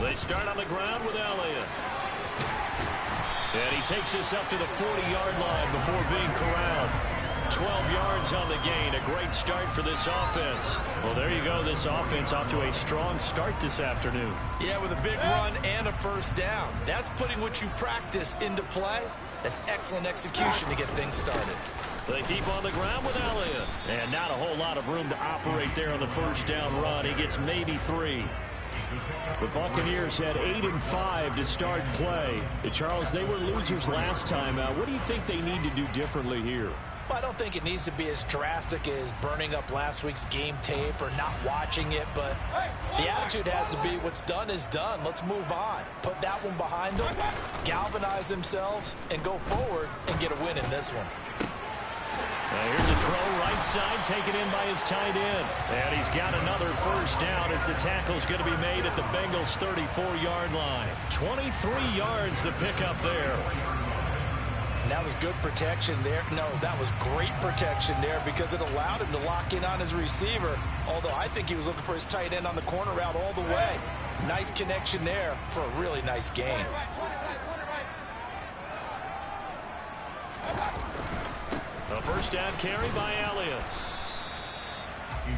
They start on the ground with Elliott. And he takes this up to the 40-yard line before being corralled. 12 yards on the gain. A great start for this offense. Well, there you go. This offense off to a strong start this afternoon. Yeah, with a big run and a first down. That's putting what you practice into play. That's excellent execution to get things started. They keep on the ground with Elliott. And not a whole lot of room to operate there on the first down run. He gets maybe 3. The Buccaneers had 8-5 to start play. Charles, they were losers last time. What do you think they need to do differently here? Well, I don't think it needs to be as drastic as burning up last week's game tape or not watching it, but the attitude has to be what's done is done. Let's move on. Put that one behind them, galvanize themselves, and go forward and get a win in this one. Now here's a throw right side taken in by his tight end. And he's got another first down as the tackle's going to be made at the Bengals' 34-yard line. 23 yards the pickup there. And that was good protection there. No, that was great protection there because it allowed him to lock in on his receiver. Although I think he was looking for his tight end on the corner route all the way. Nice connection there for a really nice gain. A first down carry by Elliott.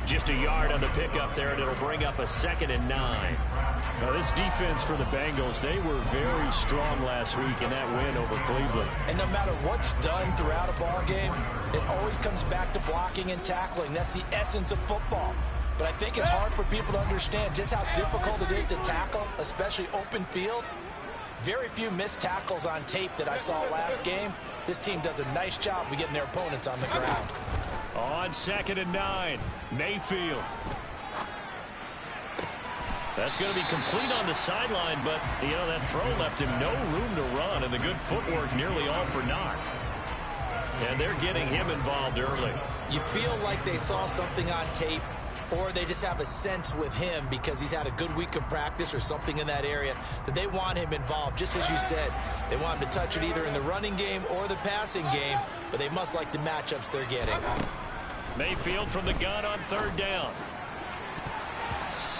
Just a yard on the pickup there, and it'll bring up a 2nd and 9. Now, this defense for the Bengals, they were very strong last week in that win over Cleveland. And no matter what's done throughout a ball game, it always comes back to blocking and tackling. That's the essence of football. But I think it's hard for people to understand just how difficult it is to tackle, especially open field. Very few missed tackles on tape that I saw last game. This team does a nice job of getting their opponents on the ground. On 2nd and 9, Mayfield. That's going to be complete on the sideline, but, you know, that throw left him no room to run, and the good footwork nearly all for naught. And they're getting him involved early. You feel like they saw something on tape, or they just have a sense with him because he's had a good week of practice or something in that area that they want him involved. Just as you said, they want him to touch it either in the running game or the passing game, but they must like the matchups they're getting. Mayfield from the gun on 3rd down.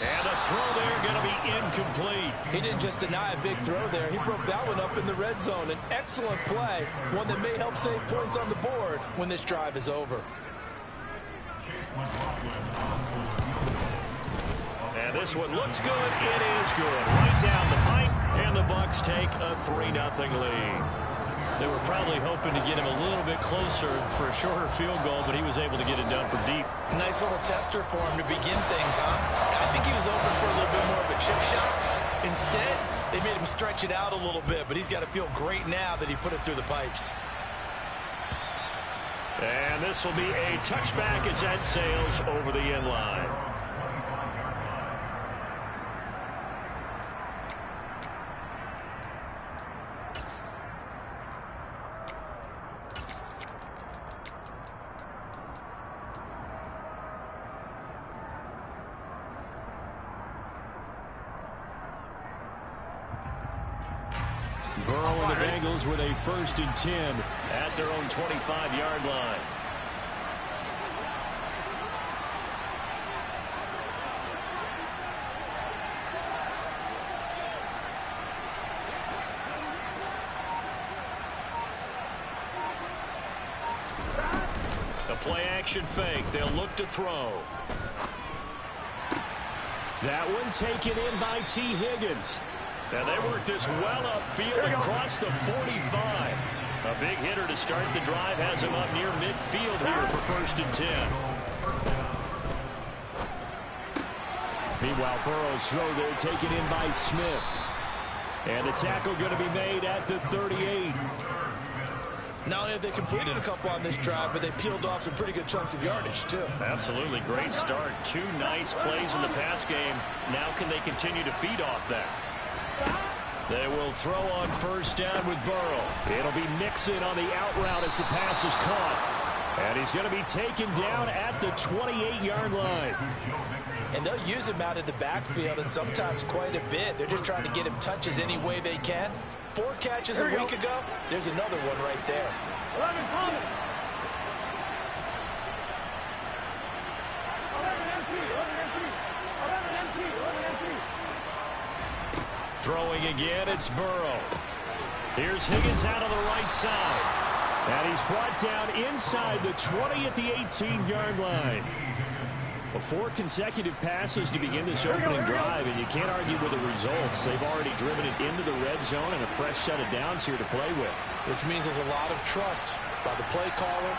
And a throw there going to be incomplete. He didn't just deny a big throw there. He broke that one up in the red zone. An excellent play, one that may help save points on the board when this drive is over. And this one looks good. It is good. Right down the pipe, and the Bucs take a 3-0 lead. They were probably hoping to get him a little bit closer for a shorter field goal, but he was able to get it done from deep. Nice little tester for him to begin things, huh? I think he was open for a little bit more of a chip shot. Instead, they made him stretch it out a little bit, but he's got to feel great now that he put it through the pipes. And this will be a touchback as that sails over the end line. Burrow and the Bengals with a 1st and 10 at their own 25-yard line. The play-action fake. They'll look to throw. That one taken in by T. Higgins. And they work this well upfield across the 45. A big hitter to start the drive has him up near midfield here for 1st and 10. Meanwhile, Burrow's throw there taken in by Smith. And the tackle going to be made at the 38. Not only have they completed a couple on this drive, but they peeled off some pretty good chunks of yardage, too. Absolutely. Great start. 2 nice plays in the pass game. Now can they continue to feed off that? They will throw on 1st down with Burrow. It'll be Mixon on the out route as the pass is caught. And he's going to be taken down at the 28-yard line. And they'll use him out of the backfield, and sometimes quite a bit. They're just trying to get him touches any way they can. 4 catches a week ago. There's another one right there. Throwing again, it's Burrow. Here's Higgins out on the right side. And he's brought down inside the 20 at the 18-yard line. Well, 4 consecutive passes to begin this opening drive, and you can't argue with the results. They've already driven it into the red zone and a fresh set of downs here to play with. Which means there's a lot of trust by the play caller,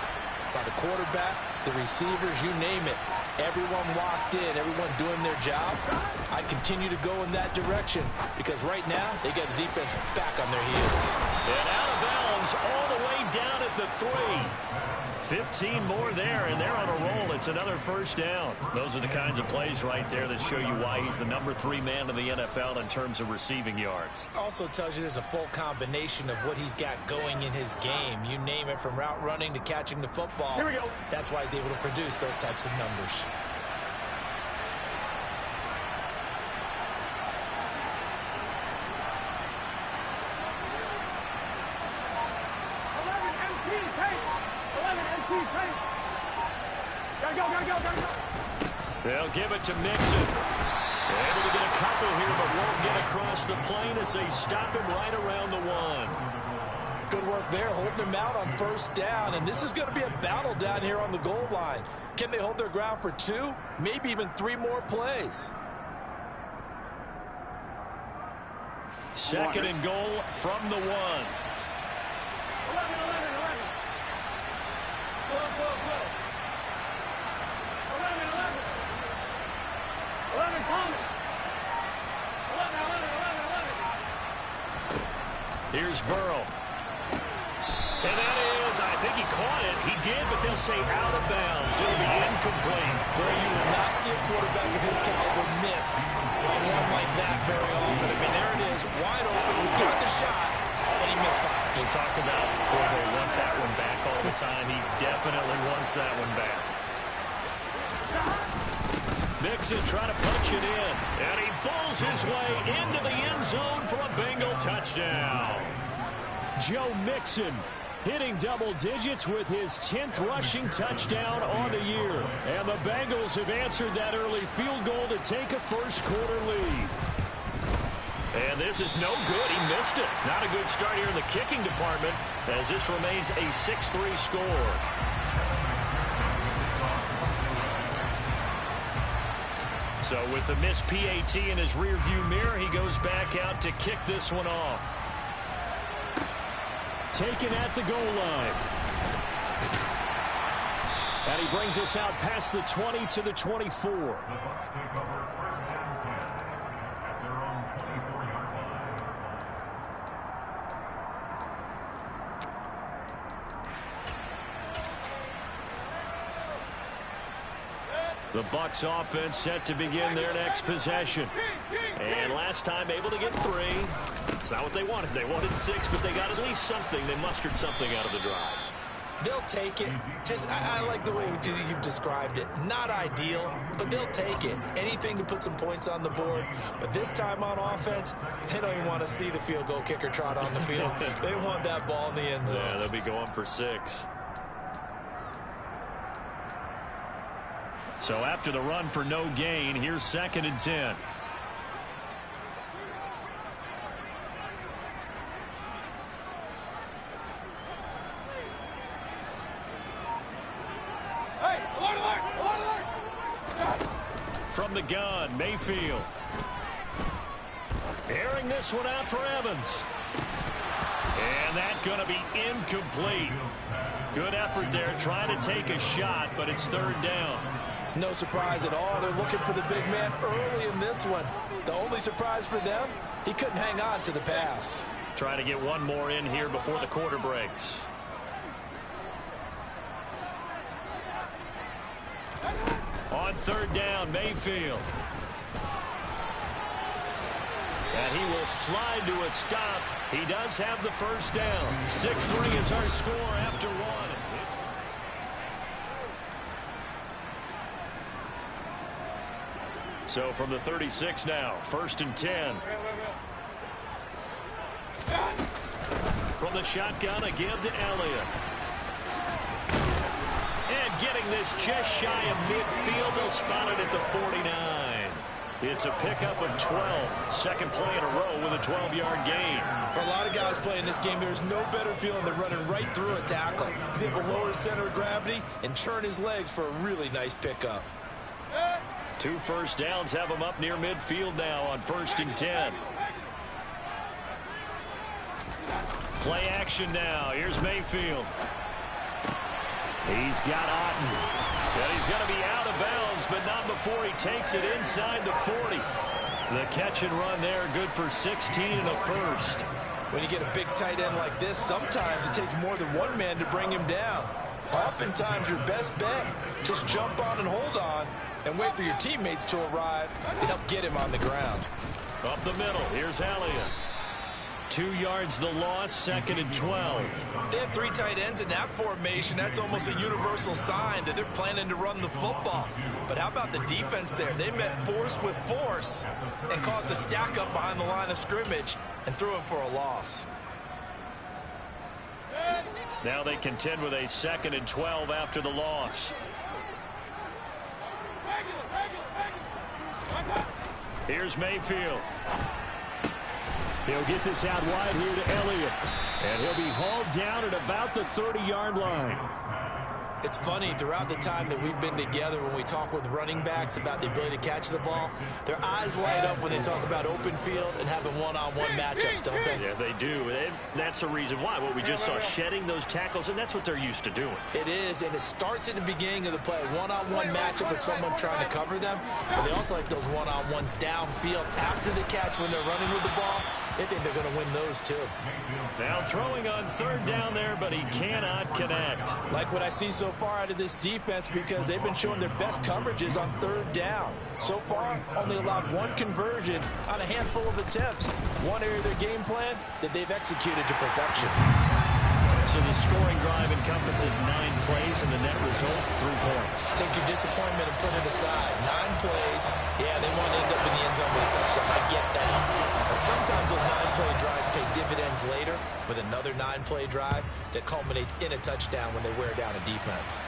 by the quarterback, the receivers, you name it. Everyone locked in, everyone doing their job. I continue to go in that direction because right now they got the defense back on their heels. And out of bounds all the way down at the 3. 15 more there, and they're on a roll. It's another first down. Those are the kinds of plays right there that show you why he's the number 3 man in the NFL in terms of receiving yards. Also tells you there's a full combination of what he's got going in his game. You name it, from route running to catching the football. Here we go. That's why he's able to produce those types of numbers. They'll give it to Mixon. Able to get a couple here, but won't get across the plane as they stop him right around the 1. Good work there, holding him out on first down. And this is going to be a battle down here on the goal line. Can they hold their ground for 2, maybe even 3 more plays? Second and goal from the 1. 11 coming. 11. Here's Burrow. And that is, I think he caught it. He did, but they'll say out of bounds. It'll be incomplete. Boy, you will not see a quarterback of his caliber miss on one like that very often. I mean, there it is, wide open, got the shot, and he misfires. We'll talk about, boy, they want that one back all the time. He definitely wants that one back. Mixon trying to punch it in, and he bulls his way into the end zone for a Bengal touchdown. Joe Mixon hitting double digits with his 10th rushing touchdown on the year. And the Bengals have answered that early field goal to take a first-quarter lead. And this is no good. He missed it. Not a good start here in the kicking department as this remains a 6-3 score. So with the missed PAT in his rearview mirror, he goes back out to kick this one off. Taken at the goal line. And he brings us out past the 20 to the 24. The Bucs take over first and 10 at their own 24-yard line. The Bucs offense set to begin their next possession. And last time able to get 3. It's not what they wanted. They wanted 6, but they got at least something. They mustered something out of the drive. They'll take it. Just, I like the way you've described it. Not ideal, but they'll take it. Anything to put some points on the board. But this time on offense, they don't even want to see the field goal kicker trot on the field. They want that ball in the end zone. Yeah, they'll be going for 6. So after the run for no gain, here's 2nd and 10. From the gun, Mayfield. Airing this one out for Evans. And that's going to be incomplete. Good effort there trying to take a shot, but it's 3rd down. No surprise at all. They're looking for the big man early in this one. The only surprise for them, he couldn't hang on to the pass. Trying to get one more in here before the quarter breaks. On 3rd down, Mayfield. And he will slide to a stop. He does have the first down. 6-3 is our score after 1. So from the 36 now, 1st and 10. From the shotgun, a give to Elliott. And getting this just shy of midfield, they'll spot it at the 49. It's a pickup of 12. Second play in a row with a 12-yard gain. For a lot of guys playing this game, there's no better feeling than running right through a tackle. He's able to lower his center of gravity and churn his legs for a really nice pickup. 2 first downs have him up near midfield now on 1st and 10. Play action now. Here's Mayfield. He's got Otten. And he's going to be out of bounds, but not before he takes it inside the 40. The catch and run there, good for 16 and a first. When you get a big tight end like this, sometimes it takes more than one man to bring him down. Oftentimes, your best bet, just jump on and hold on and wait for your teammates to arrive and help get him on the ground. Up the middle, here's Elliott. 2 yards the loss, 2nd and 12. They have 3 tight ends in that formation. That's almost a universal sign that they're planning to run the football. But how about the defense there? They met force with force and caused a stack up behind the line of scrimmage and threw him for a loss. Now they contend with a 2nd and 12 after the loss. Here's Mayfield. He'll get this out wide here to Elliott. And he'll be hauled down at about the 30-yard line. It's funny, throughout the time that we've been together, when we talk with running backs about the ability to catch the ball, their eyes light up when they talk about open field and having one-on-one matchups, don't they? Yeah, they do. And that's the reason why. What we just saw, shedding those tackles, and that's what they're used to doing. It is, and it starts at the beginning of the play. One-on-one matchup with someone trying to cover them, but they also like those one-on-ones downfield after the catch when they're running with the ball. They think they're going to win those, too. Now throwing on 3rd down there, but he cannot connect. Like what I see so far out of this defense, because they've been showing their best coverages on 3rd down. So far, only allowed 1 conversion on a handful of attempts. One area of their game plan that they've executed to perfection. So the scoring drive encompasses 9 plays, and the net result, 3 points. Take your disappointment and put it aside. 9 plays. Yeah, they want to end up in the end zone with a touchdown. I get that. But sometimes those 9-play drives pay dividends later with another 9-play drive that culminates in a touchdown when they wear down a defense.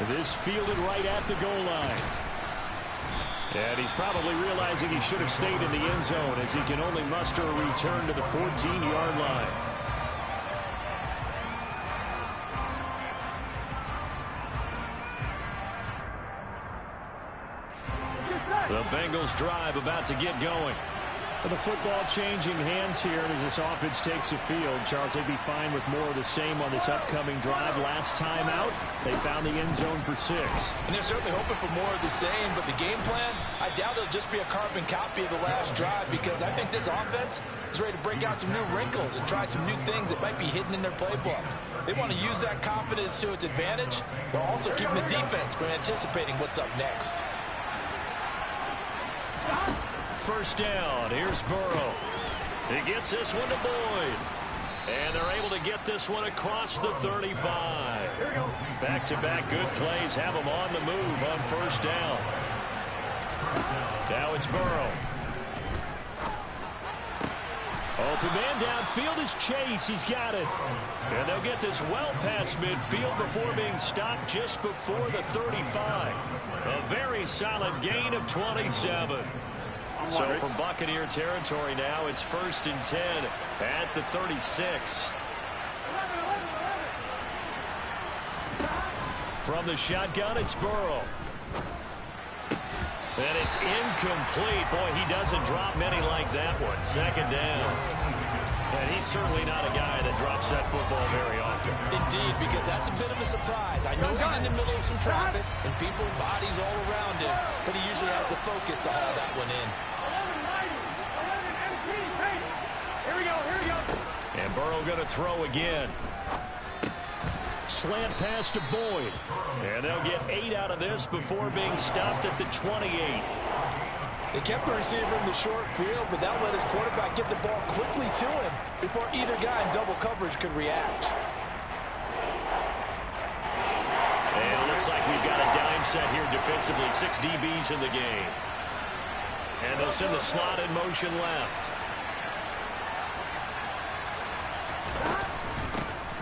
This fielded right at the goal line. And he's probably realizing he should have stayed in the end zone as he can only muster a return to the 14-yard line. The Bengals drive about to get going. The football changing hands here as this offense takes the field. Charles, they'd be fine with more of the same on this upcoming drive. Last time out, they found the end zone for 6. And they're certainly hoping for more of the same, but the game plan, I doubt it'll just be a carbon copy of the last drive, because I think this offense is ready to break out some new wrinkles and try some new things that might be hidden in their playbook. They want to use that confidence to its advantage, while also keeping the defense from anticipating what's up next. 1st down. Here's Burrow. He gets this one to Boyd. And they're able to get this one across the 35. Back-to-back good plays have them on the move on 1st down. Now it's Burrow. Open man downfield is Chase. He's got it. And they'll get this well past midfield before being stopped just before the 35. A very solid gain of 27. So from Buccaneer territory now, it's 1st and 10 at the 36. From the shotgun, it's Burrow. And it's incomplete. Boy, he doesn't drop many like that one. 2nd down. And he's certainly not a guy that drops that football very often. Indeed, because that's a bit of a surprise. I know he's in the middle of some traffic and people, bodies all around him, but he usually has the focus to haul that one in. And Burrow going to throw again. Slant pass to Boyd. And they'll get 8 out of this before being stopped at the 28. They kept the receiver in the short field, but that let his quarterback get the ball quickly to him before either guy in double coverage could react. And it looks like we've got a dime set here defensively. 6 DBs in the game. And they'll send the slot in motion left.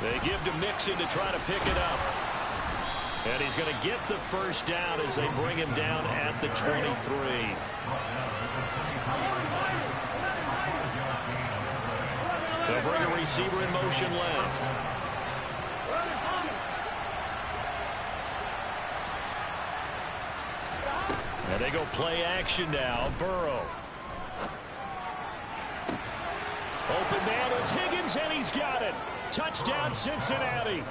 They give to Mixon to try to pick it up. And he's going to get the first down as they bring him down at the 23. They'll bring a receiver in motion left. And they go play action now. Burrow. Open man is Higgins, and he's got it. Touchdown, Cincinnati.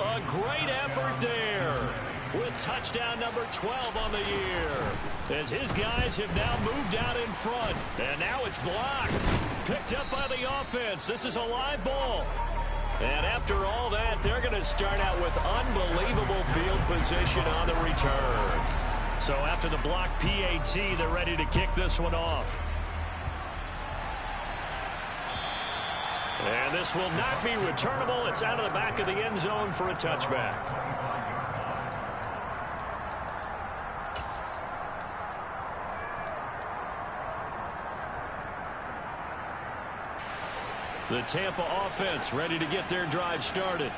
A great effort there with touchdown number 12 on the year. As his guys have now moved out in front. And now it's blocked. Picked up by the offense. This is a live ball. And after all that, they're going to start out with unbelievable field position on the return. So after the block PAT, they're ready to kick this one off. And this will not be returnable. It's out of the back of the end zone for a touchback. The Tampa offense ready to get their drive started.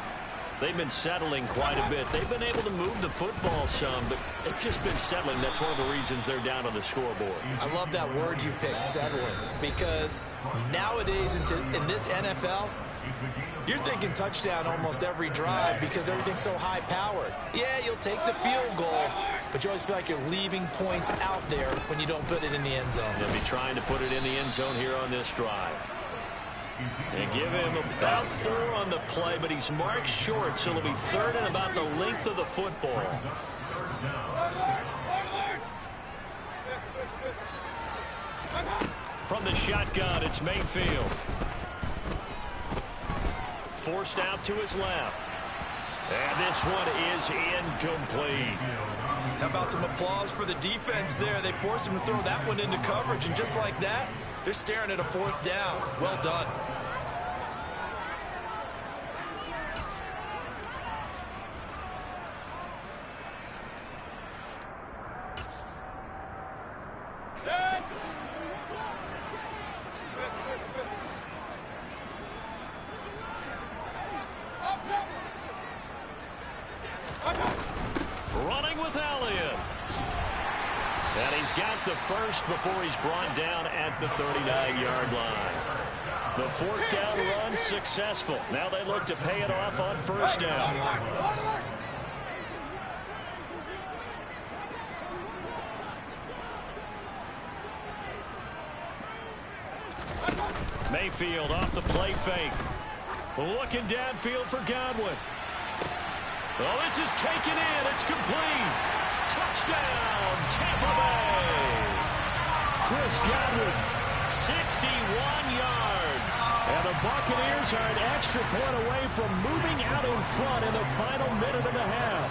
They've been settling quite a bit. They've been able to move the football some, but they've just been settling. That's one of the reasons they're down on the scoreboard. I love that word you picked, settling, because nowadays in this NFL, you're thinking touchdown almost every drive because everything's so high-powered. Yeah, you'll take the field goal, but you always feel like you're leaving points out there when you don't put it in the end zone. They'll be trying to put it in the end zone here on this drive. They give him about 4 on the play, but he's marked short, so it'll be third and about the length of the football. From the shotgun, it's Mayfield. Forced out to his left. And this one is incomplete. How about some applause for the defense there? They forced him to throw that one into coverage, and just like that, they're staring at a 4th down. Well done. Running with Elliott. And he's got the first before he's brought down at the 39-yard line. The 4th down run successful. Now they look to pay it off on 1st down. Mayfield off the play fake. Looking downfield for Godwin. Oh, this is taken in. It's complete. Touchdown, Tampa Bay. Chris Godwin, 61 yards. And the Buccaneers are an extra point away from moving out in front in the final minute and a half.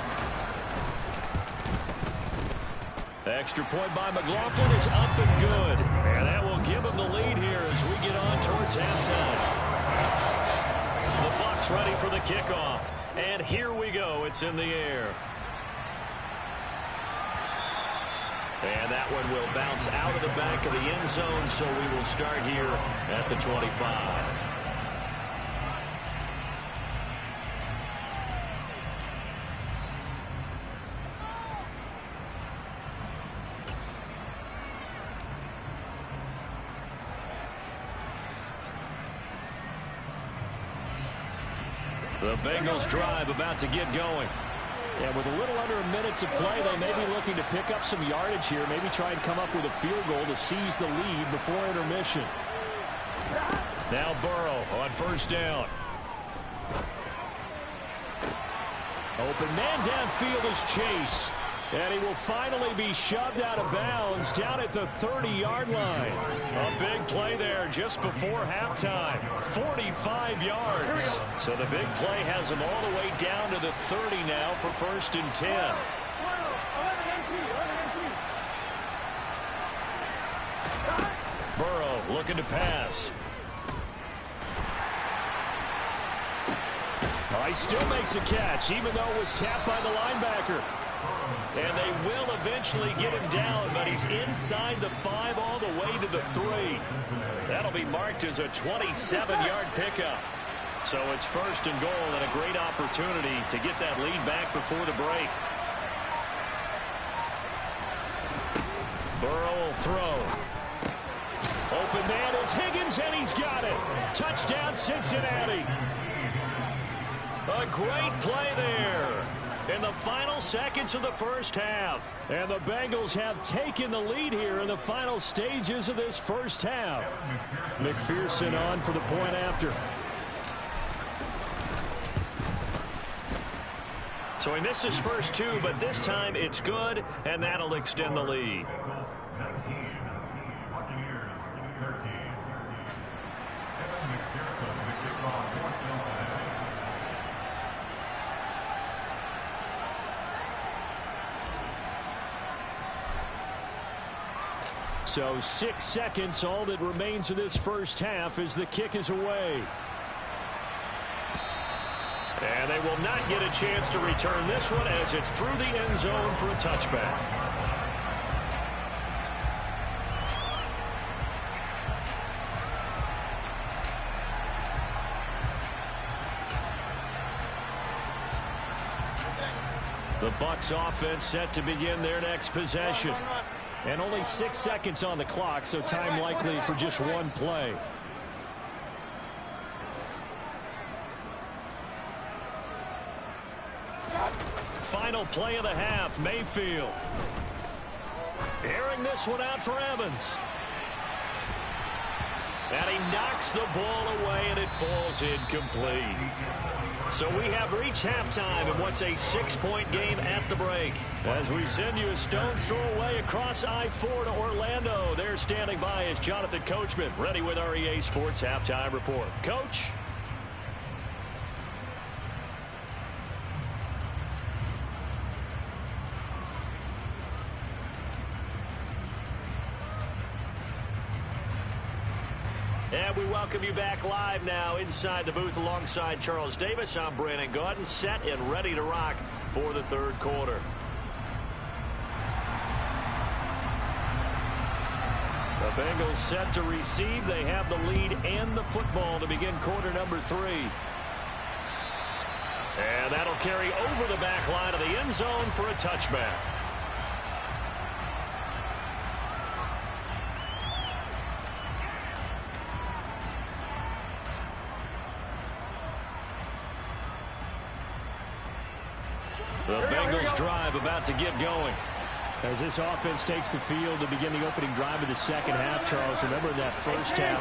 Extra point by McLaughlin is up and good. And that will give him the lead here as we get on towards halftime. The Bucs ready for the kickoff. And here we go. It's in the air. And that one will bounce out of the back of the end zone, so we will start here at the 25. The Bengals drive about to get going. Yeah, with a little under a minute to play, they may be looking to pick up some yardage here, maybe try and come up with a field goal to seize the lead before intermission. Now Burrow on 1st down. Open man downfield is Chase. And he will finally be shoved out of bounds down at the 30-yard line. A big play there just before halftime. 45 yards. So the big play has him all the way down to the 30 now for 1st and 10. Burrow looking to pass. He still makes a catch, even though it was tapped by the linebacker. And they will eventually get him down, but he's inside the 5 all the way to the 3. That'll be marked as a 27-yard pickup. So it's first and goal and a great opportunity to get that lead back before the break. Burrow will throw. Open man is Higgins, and he's got it. Touchdown, Cincinnati. A great play there in the final seconds of the first half. And the Bengals have taken the lead here in the final stages of this first half. McPherson on for the point after. So he missed his first two, but this time it's good, and that'll extend the lead. So 6 seconds, all that remains of this first half as the kick is away. And they will not get a chance to return this one as it's through the end zone for a touchback. The Bucs offense set to begin their next possession. And only 6 seconds on the clock, so time likely for just one play. Final play of the half, Mayfield. Airing this one out for Evans. And he knocks the ball away, and it falls incomplete. So we have reached halftime in what's a 6-point game at the break. As we send you a stone's throw away across I-4 to Orlando. There standing by is Jonathan Coachman, ready with our EA Sports Halftime Report. Coach? And we welcome you back live now inside the booth alongside Charles Davis. I'm Brandon Gaudin, set and ready to rock for the third quarter. The Bengals set to receive. They have the lead and the football to begin quarter number 3. And that'll carry over the back line of the end zone for a touchback. The Bengals drive about to get going. As this offense takes the field to begin the opening drive of the second half, Charles, remember that first half,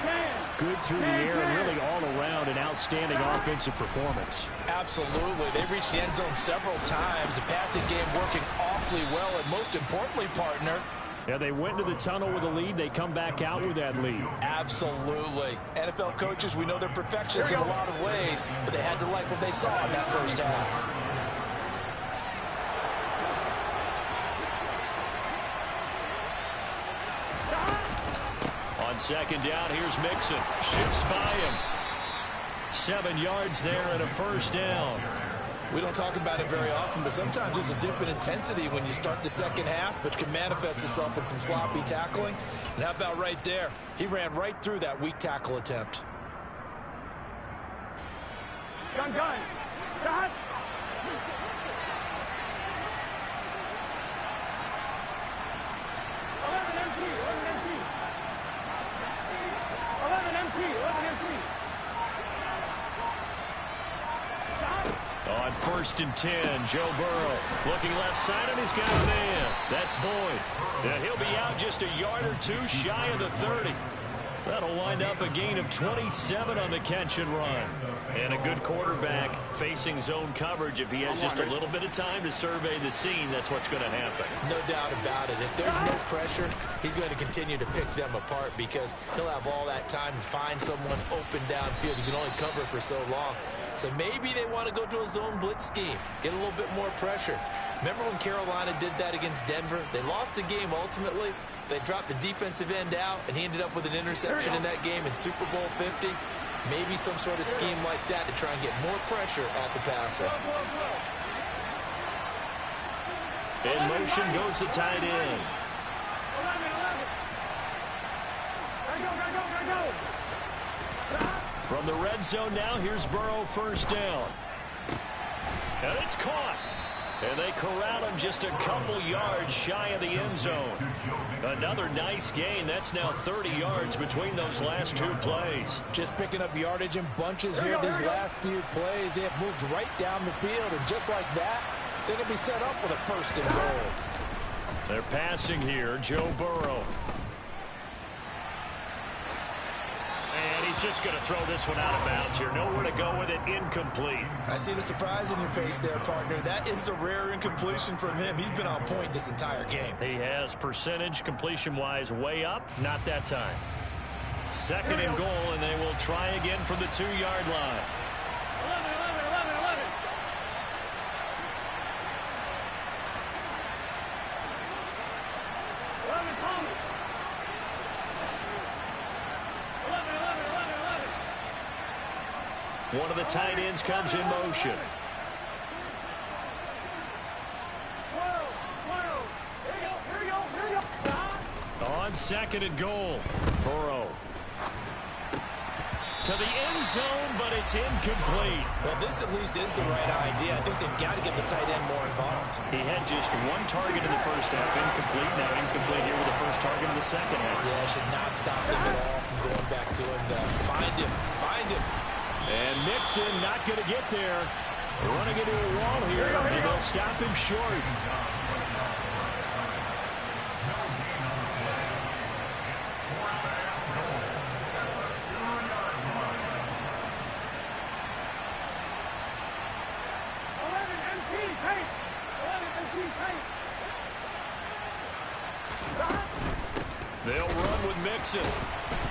good through the air and really all around an outstanding offensive performance. Absolutely. They reached the end zone several times. The passing game working awfully well, and most importantly, partner, yeah, they went into the tunnel with a lead. They come back out with that lead. Absolutely. NFL coaches, we know they're perfectionists in a lot of ways, but they had to like what they saw in that first half. On second down, here's Mixon. Shifts by him. 7 yards there and a first down. We don't talk about it very often, but sometimes there's a dip in intensity when you start the second half, which can manifest itself in some sloppy tackling. And how about right there? He ran right through that weak tackle attempt. Gun. Shot. 11 empty. On first and 10, Joe Burrow looking left side, and he's got a man. That's Boyd. And he'll be out just a yard or two shy of the 30. That'll wind up a gain of 27 on the catch and run. And a good quarterback facing zone coverage. If he has just a little bit of time to survey the scene, that's what's going to happen. No doubt about it. If there's no pressure, he's going to continue to pick them apart because he'll have all that time to find someone open downfield. You can only cover for so long. So maybe they want to go to a zone blitz scheme, get a little bit more pressure. Remember when Carolina did that against Denver? They lost the game ultimately. They dropped the defensive end out, and he ended up with an interception in that game in Super Bowl 50. Maybe some sort of scheme like that to try and get more pressure at the passer. In motion goes the tight end. 11. Go. From the red zone now, here's Burrow, first down. And it's caught. And they corral him just a couple yards shy of the end zone. Another nice gain. That's now 30 yards between those last two plays. Just picking up yardage in bunches here these last few plays. They have moved right down the field, and just like that, they're going to be set up with a first and goal. They're passing here, Joe Burrow. And he's just going to throw this one out of bounds here. Nowhere to go with it. Incomplete. I see the surprise in your face there, partner. That is a rare incompletion from him. He's been on point this entire game. He has percentage completion-wise way up. Not that time. Second and goal, and they will try again from the 2-yard line. 11, Thomas. 11. One of the tight ends comes in motion. 12. Here you go. On second and goal, Burrow. To the end zone, but it's incomplete. Well, this at least is the right idea. I think they've got to get the tight end more involved. He had just one target in the first half, incomplete. Now incomplete here with the first target in the second half. Yeah, should not stop him at all from going back to him. Find him. And Mixon not going to get there. They're running into a wall here, and they'll stop him short. They'll run with Mixon.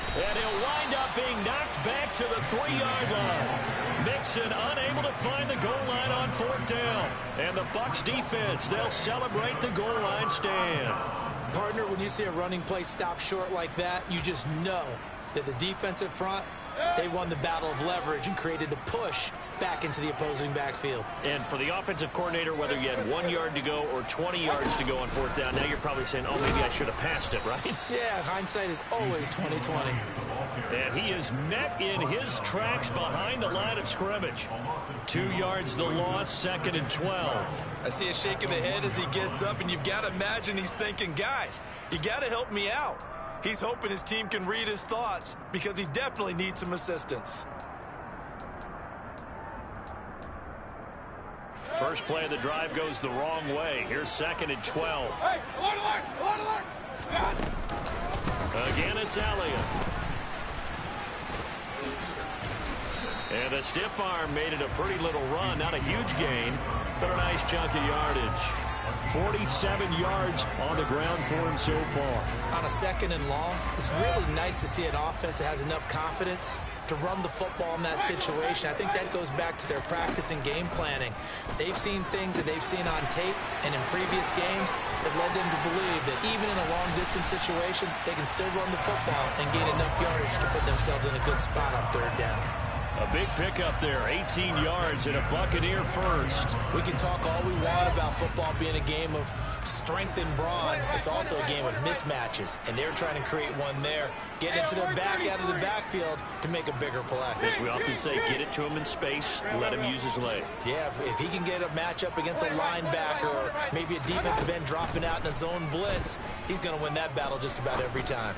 And he'll wind up being knocked back to the 3-yard line. Mixon unable to find the goal line on fourth down. And the Bucs defense, they'll celebrate the goal line stand. Partner, when you see a running play stop short like that, you just know that the defensive front, they won the battle of leverage and created the push back into the opposing backfield. And for the offensive coordinator, whether you had 1 yard to go or 20 yards to go on fourth down, now you're probably saying, oh, maybe I should have passed it, right? Yeah, hindsight is always 20/20. And he is met in his tracks behind the line of scrimmage. 2 yards the loss, second and 12. I see a shake of the head as he gets up, and you've got to imagine he's thinking, guys, you got to help me out. He's hoping his team can read his thoughts because he definitely needs some assistance. First play of the drive goes the wrong way. Here's second and 12. Hey, alert. Again, it's Elliott. And the stiff arm made it a pretty little run. Not a huge gain, but a nice chunk of yardage. 47 yards on the ground for him so far. On a second and long, it's really nice to see an offense that has enough confidence to run the football in that situation. I think that goes back to their practice and game planning. They've seen things that they've seen on tape and in previous games that led them to believe that even in a long-distance situation, they can still run the football and gain enough yardage to put themselves in a good spot on third down. A big pickup there, 18 yards and a Buccaneer first. We can talk all we want about football being a game of strength and brawn. It's also a game of mismatches, and they're trying to create one there, getting it to their back out of the backfield to make a bigger play. As we often say, get it to him in space, let him use his leg. Yeah, if he can get a matchup against a linebacker or maybe a defensive end dropping out in a zone blitz, he's going to win that battle just about every time.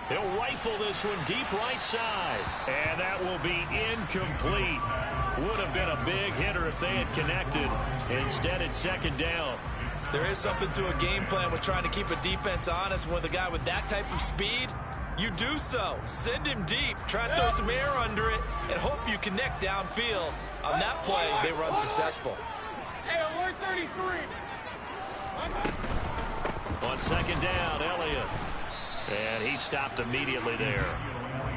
He'll rifle this one deep right side. And that will be incomplete. Would have been a big hitter if they had connected. Instead, it's second down. There is something to a game plan with trying to keep a defense honest. With a guy with that type of speed, you do so. Send him deep. Try and throw some air under it and hope you connect downfield. On that play, they run successful. Hey, alert 33. On second down, Elliott. And he stopped immediately there.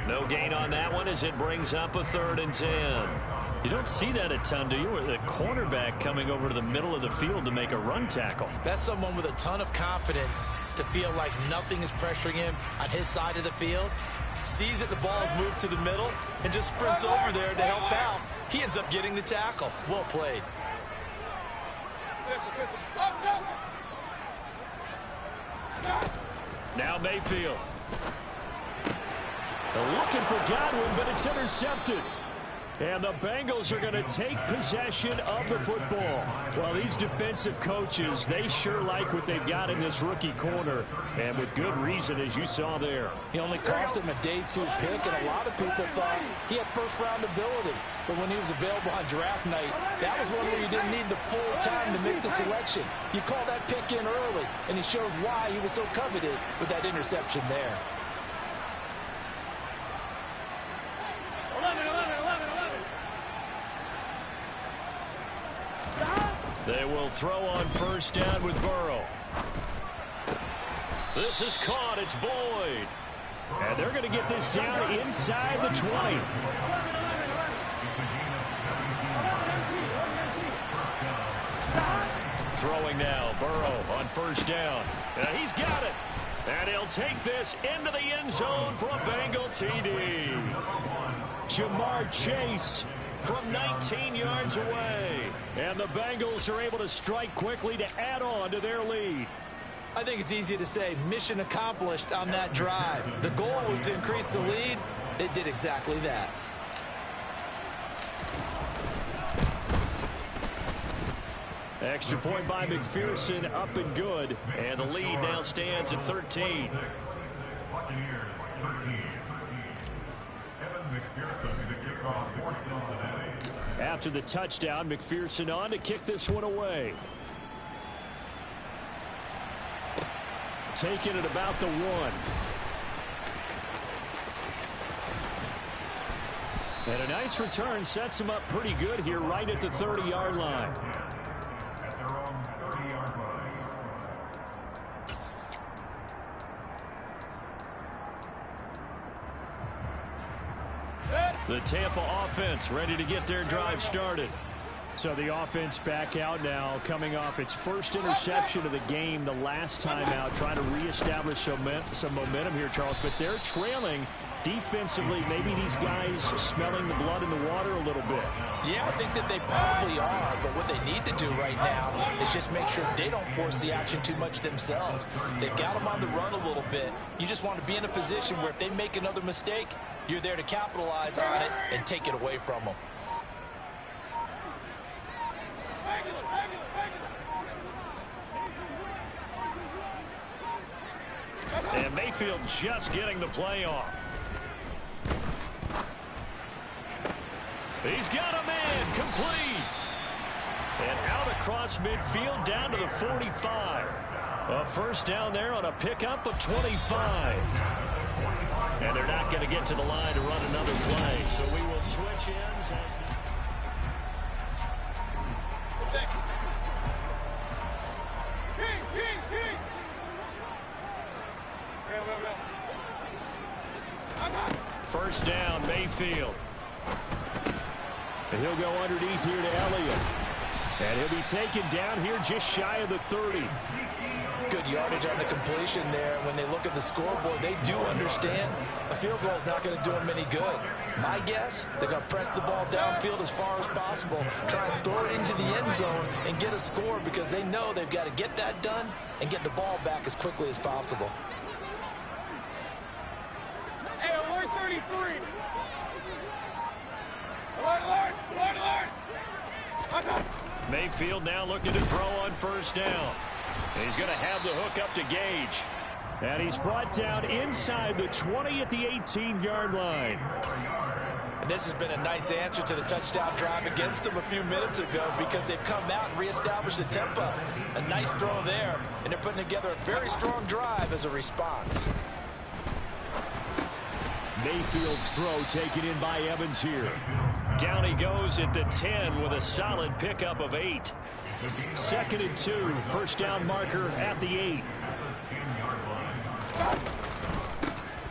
No gain on that one as it brings up a third and 10. You don't see that a ton, do you? With a cornerback coming over to the middle of the field to make a run tackle. That's someone with a ton of confidence to feel like nothing is pressuring him on his side of the field. Sees that the ball is moved to the middle and just sprints over there to help out. He ends up getting the tackle. Well played. Now Mayfield. Looking for Godwin, but it's intercepted. And the Bengals are going to take possession of the football. Well, these defensive coaches, they sure like what they've got in this rookie corner. And with good reason, as you saw there. He only cost him a day 2 pick, and a lot of people thought he had first-round ability. But when he was available on draft night, that was one where you didn't need the full time to make the selection. You call that pick in early, and he shows why he was so coveted with that interception there. 11. They will throw on first down with Burrow. This is caught. It's Boyd. And they're going to get this down inside the 20. Throwing now, Burrow on first down. And he's got it. And he'll take this into the end zone for a Bengal TD. Jamar Chase from 19 yards away. And the Bengals are able to strike quickly to add on to their lead. I think it's easy to say mission accomplished on that drive. The goal was to increase the lead. They did exactly that. Extra point by McPherson, up and good. And the lead now stands at 13. Buccaneers 13. Evan McPherson to kick off for Cincinnati. After the touchdown, McPherson on to kick this one away. Taking it about the 1. And a nice return sets him up pretty good here right at the 30-yard line. At their own 30-yard line. The Tampa offense ready to get their drive started. So the offense back out now, coming off its first interception of the game the last time out, trying to reestablish some momentum here, Charles. But they're trailing defensively. Maybe these guys smelling the blood in the water a little bit. Yeah, I think that they probably are, but what they need to do right now is just make sure they don't force the action too much themselves. They've got them on the run a little bit. You just want to be in a position where if they make another mistake, you're there to capitalize on it and take it away from them. And Mayfield just getting the play off. He's got a man complete. And out across midfield down to the 45. A first down there on a pickup of 25. And they're not going to get to the line to run another play. So we will switch ends as the... First down, Mayfield. And he'll go underneath here to Elliott. And he'll be taken down here just shy of the 30. Good yardage on the completion there. When they look at the scoreboard, they do understand a field goal is not going to do them any good. My guess, they're going to press the ball downfield as far as possible, try and throw it into the end zone and get a score because they know they've got to get that done and get the ball back as quickly as possible. Hey, alert 33. Alert. Mayfield now looking to throw on first down. He's going to have the hook up to Gage. And he's brought down inside the 20 at the 18-yard line. And this has been a nice answer to the touchdown drive against them a few minutes ago because they've come out and reestablished the tempo. A nice throw there, and they're putting together a very strong drive as a response. Mayfield's throw taken in by Evans here. Down he goes at the 10 with a solid pickup of 8. 2nd and 2, first down marker at the 8.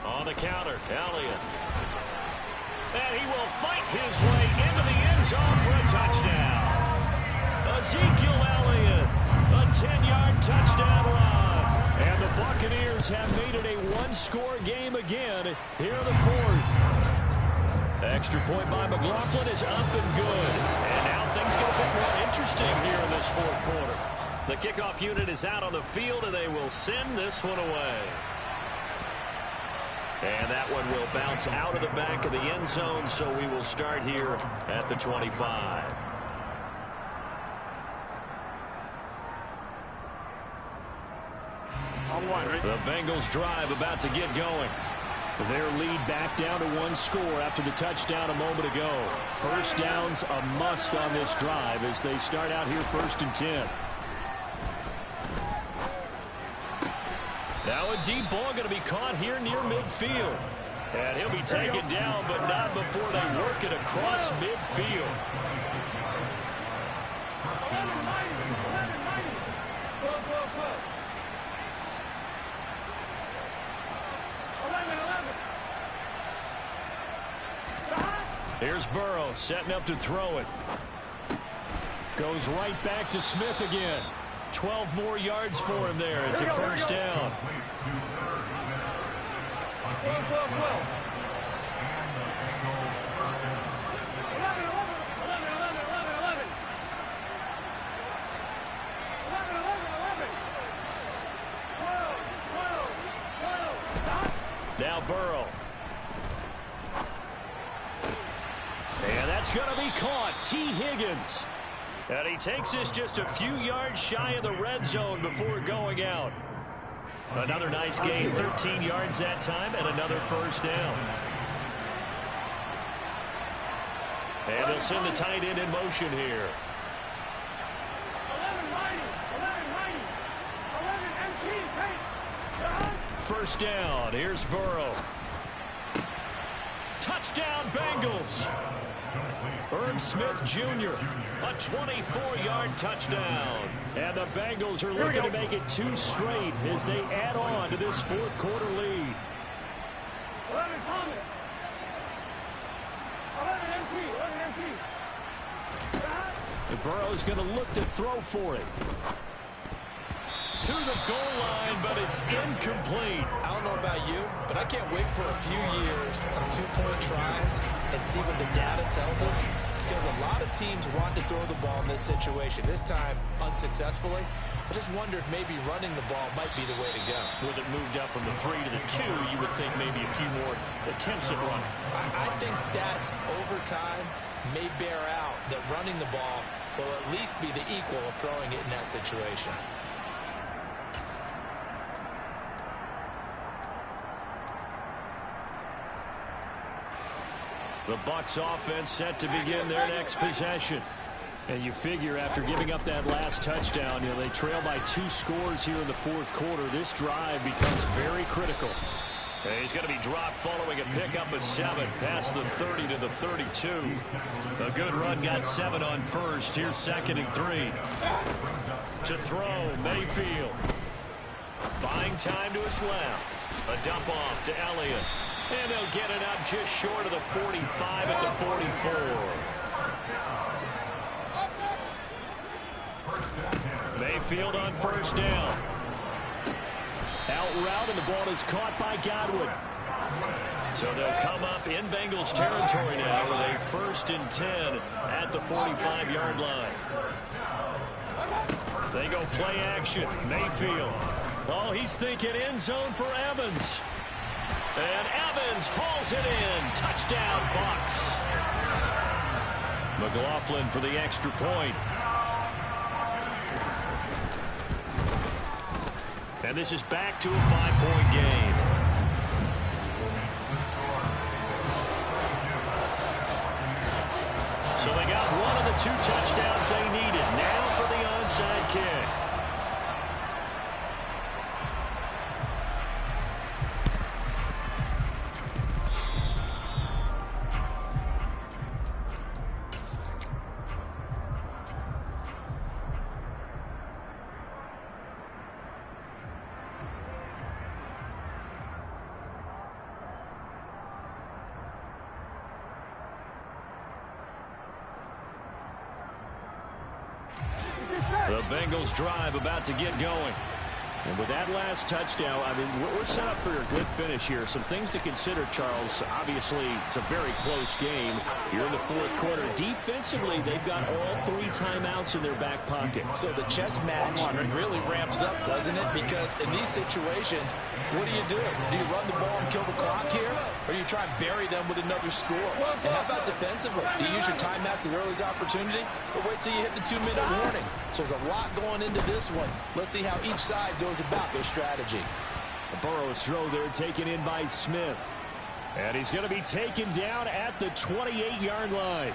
On the counter, Elliott. And he will fight his way into the end zone for a touchdown. Ezekiel Elliott, a 10-yard touchdown run. And the Buccaneers have made it a one-score game again here in the 4th. Extra point by McLaughlin is up and good. And now things get a bit more interesting here in this 4th quarter. The kickoff unit is out on the field, and they will send this one away. And that one will bounce out of the back of the end zone, so we will start here at the 25. The Bengals drive about to get going. Their lead back down to 1 score after the touchdown a moment ago. First down's a must on this drive as they start out here 1st and 10. Now a deep ball going to be caught here near midfield. And he'll be taken down, but not before they work it across midfield. Here's Burrow setting up to throw it. Goes right back to Smith again. 12 more yards for him there. It's a first down. Now Burrow. And that's going to be caught. T. Higgins. And he takes this just a few yards shy of the red zone before going out. Another nice gain, 13 yards that time, and another first down. And they'll send the tight end in motion here. 1st down. Here's Burrow. Touchdown, Bengals. Irv Smith Jr., a 24-yard touchdown. And the Bengals are looking to make it 2 straight as they add on to this 4th quarter lead. 11 empty. And Burrow's going to look to throw for it. To the goal line, but it's incomplete. I don't know about you, but I can't wait for a few years of 2-point tries and see what the data tells us, because a lot of teams want to throw the ball in this situation. This time, unsuccessfully. I just wonder if maybe running the ball might be the way to go. With it moved up from the 3 to the 2, you would think maybe a few more attempts at running. I think stats over time may bear out that running the ball will at least be the equal of throwing it in that situation. The Bucs offense set to begin their next possession. And you figure after giving up that last touchdown, they trail by 2 scores here in the 4th quarter. This drive becomes very critical. And he's going to be dropped following a pickup of 7 past the 30 to the 32. A good run got 7 on first. Here's 2nd and 3. To throw, Mayfield. Buying time to his left. A dump off to Elliott. And they'll get it up just short of the 45 at the 44. Mayfield on 1st down. Out route, and the ball is caught by Godwin. So they'll come up in Bengals territory now with a 1st and 10 at the 45-yard line. They go play action. Mayfield. Oh, he's thinking end zone for Evans. And Evans hauls it in. Touchdown, Bucs. McLaughlin for the extra point. And this is back to a 5-point game. So they got one of the 2 touchdowns they needed. Now for the onside kick. The Bengals drive about to get going. And with that last touchdown, I mean, we're set up for a good finish here. Some things to consider, Charles. Obviously, it's a very close game. You're in the fourth quarter. Defensively, they've got all 3 timeouts in their back pocket. So the chess match really ramps up, doesn't it? Because in these situations, what do you do? Do you run the ball and kill the clock here? Or do you try and bury them with another score? And how about defensively? Do you use your timeouts at earliest opportunity? Or wait till you hit the 2-minute warning? So there's a lot going into this one. Let's see how each side goes about their strategy. The Burrow's throw there taken in by Smith. And he's going to be taken down at the 28-yard line.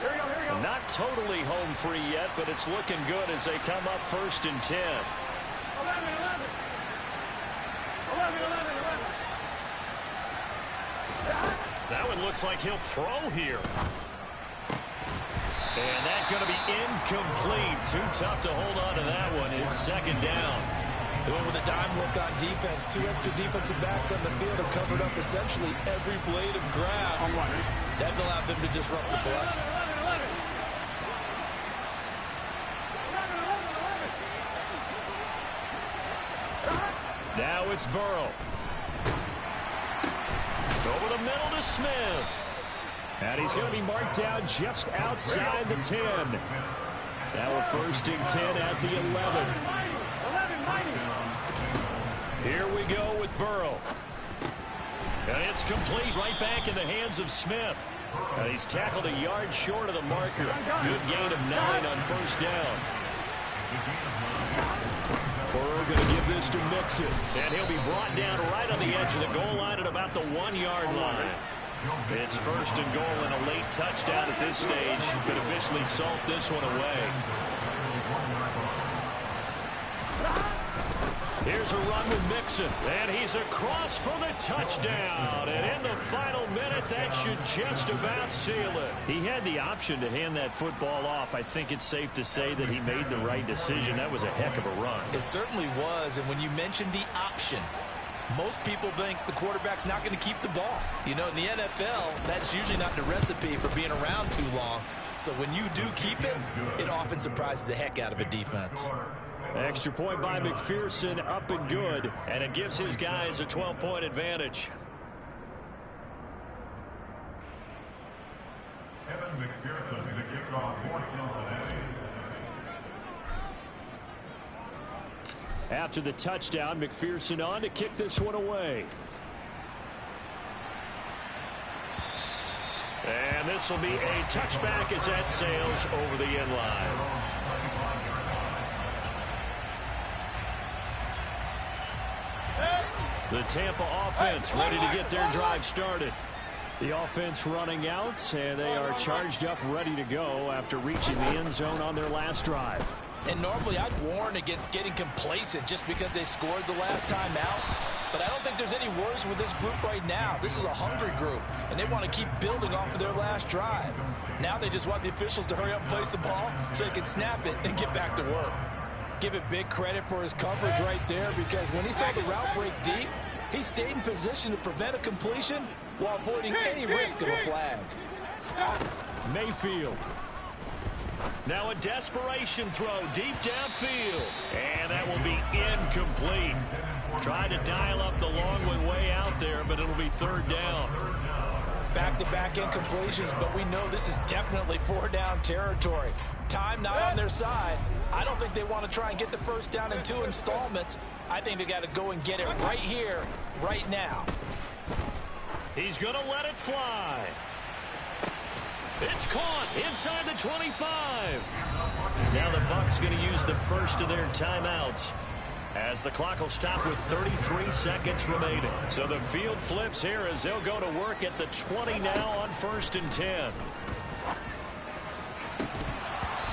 Here we go, here we go. Not totally home free yet, but it's looking good as they come up 1st and 10. 11, 11. 11, 11, 11. That one looks like he'll throw here. And that's going to be incomplete. Too tough to hold on to that one. It's 2nd down. They went with a dime look on defense. 2 extra defensive backs on the field have covered up essentially every blade of grass. That allowed them to disrupt the play. 11, 11. 11, 11. Now it's Burrow. Over the middle to Smith. And he's going to be marked down just outside the 10. Now a 1st and 10 at the 11. Here we go with Burrow. And it's complete right back in the hands of Smith. And he's tackled a yard short of the marker. Good gain of 9 on 1st down. Burrow going to give this to Mixon. And he'll be brought down right on the edge of the goal line at about the 1-yard line. It's 1st and goal and a late touchdown at this stage. Could officially salt this one away. Here's a run with Mixon. And he's across for the touchdown. And in the final minute, that should just about seal it. He had the option to hand that football off. I think it's safe to say that he made the right decision. That was a heck of a run. It certainly was. And when you mentioned the option, most people think the quarterback's not going to keep the ball. You know, in the NFL, that's usually not the recipe for being around too long. So when you do keep it, it often surprises the heck out of a defense. Extra point by McPherson, up and good. And it gives his guys a 12-point advantage. Kevin McPherson to kick off for Cincinnati. After the touchdown, McPherson on to kick this one away. And this will be a touchback as that sails over the end line. The Tampa offense ready to get their drive started. The offense running out, and they are charged up, ready to go after reaching the end zone on their last drive. And normally I'd warn against getting complacent just because they scored the last time out. But I don't think there's any worries with this group right now. This is a hungry group, and they want to keep building off of their last drive. Now they just want the officials to hurry up and place the ball so they can snap it and get back to work. Give it big credit for his coverage right there, because when he saw the route break deep, he stayed in position to prevent a completion while avoiding any risk of a flag. Mayfield. Now a desperation throw deep downfield. And that will be incomplete. Trying to dial up the long one way out there, but it'll be 3rd down. Back-to-back incompletions, but we know this is definitely 4-down territory. Time not on their side. I don't think they want to try and get the 1st down in 2 installments. I think they got to go and get it right here, right now. He's going to let it fly. It's caught inside the 25. Now the Bucs going to use the first of their timeouts, as the clock will stop with 33 seconds remaining. So the field flips here as they'll go to work at the 20 now on 1st and 10.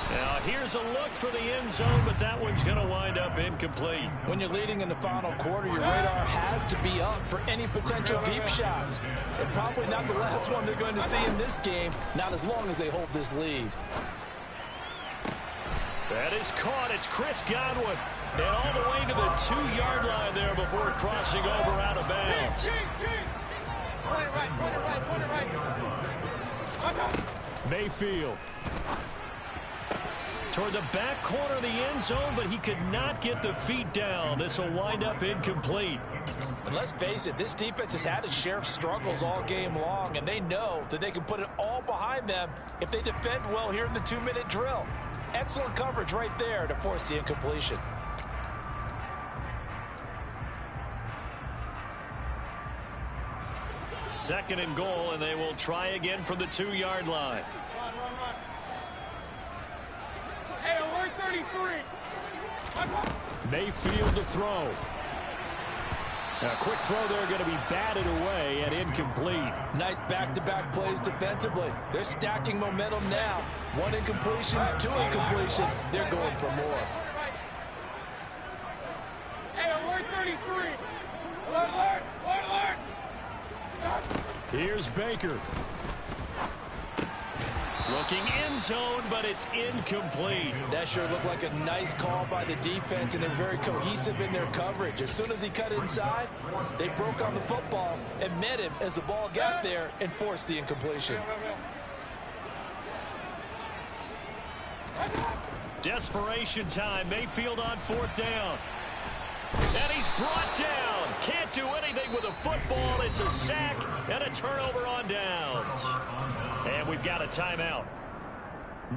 Now here's a look for the end zone, but that one's going to wind up incomplete. When you're leading in the final quarter, your radar has to be up for any potential deep shots. And probably not the last one they're going to see in this game, not as long as they hold this lead. That is caught. It's Chris Godwin. And all the way to the 2-yard line there before crossing over out of bounds. Point it right, point it right, point it right. Mayfield. toward the back corner of the end zone, but he could not get the feet down. This will wind up incomplete. And let's face it, this defense has had its share of struggles all game long, and they know that they can put it all behind them if they defend well here in the 2-minute drill. Excellent coverage right there to force the incompletion. Second and goal, and they will try again from the 2-yard line. Run. Hey, alert 33. Mayfield to throw. A quick throw there, going to be batted away and incomplete. Nice back-to-back plays defensively. They're stacking momentum now. One incompletion, two incompletion. They're going for more. Hey, alert 33. Alert. Here's Baker. Looking end zone, but it's incomplete. That sure looked like a nice call by the defense, and they're very cohesive in their coverage. As soon as he cut inside, they broke on the football and met him as the ball got there and forced the incompletion. Desperation time. Mayfield on 4th down. And he's brought down. Can't do anything with a football. It's a sack and a turnover on downs. And we've got a timeout.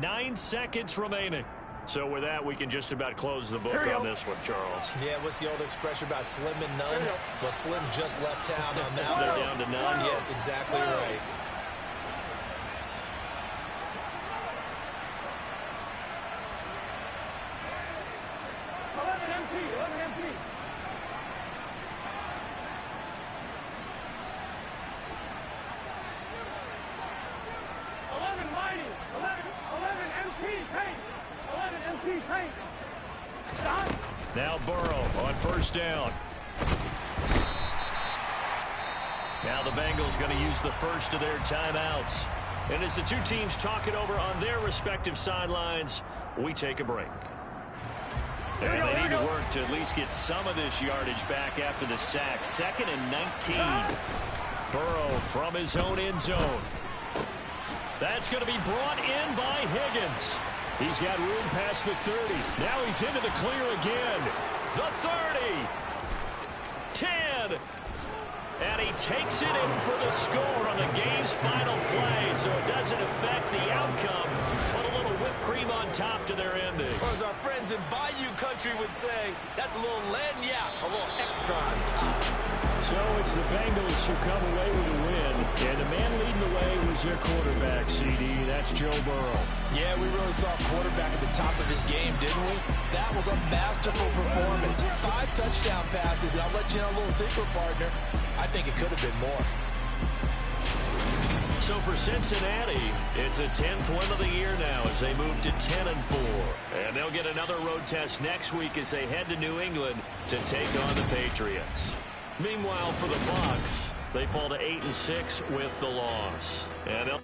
9 seconds remaining. So with that, we can just about close the book on this one, Charles. Yeah, what's the old expression about slim and none? Well, Slim just left town on that one. They're down to none? Yes, exactly right. Now Burrow on 1st down. Now the Bengals going to use the first of their timeouts. And as the two teams talk it over on their respective sidelines, we take a break. And they need to work to at least get some of this yardage back after the sack. 2nd and 19. Burrow from his own end zone. That's going to be brought in by Higgins. He's got room past the 30. Now he's into the clear again. The 30. 10. And he takes it in for the score on the game's final play. So it doesn't affect the outcome. Put a little whipped cream on top to their ending. Or as our friends in Bayou Country would say, that's a little lagniappe, a little extra on top. So it's the Bengals who come away with a win. And the man leading the way was their quarterback, CD. That's Joe Burrow. Yeah, we really saw a quarterback at the top of his game, didn't we? That was a masterful performance. 5 touchdown passes, and I'll let you know a little secret, partner. I think it could have been more. So for Cincinnati, it's a 10th win of the year now as they move to 10-4. And they'll get another road test next week as they head to New England to take on the Patriots. Meanwhile, for the Bucs, they fall to 8-6 with the loss. And they'll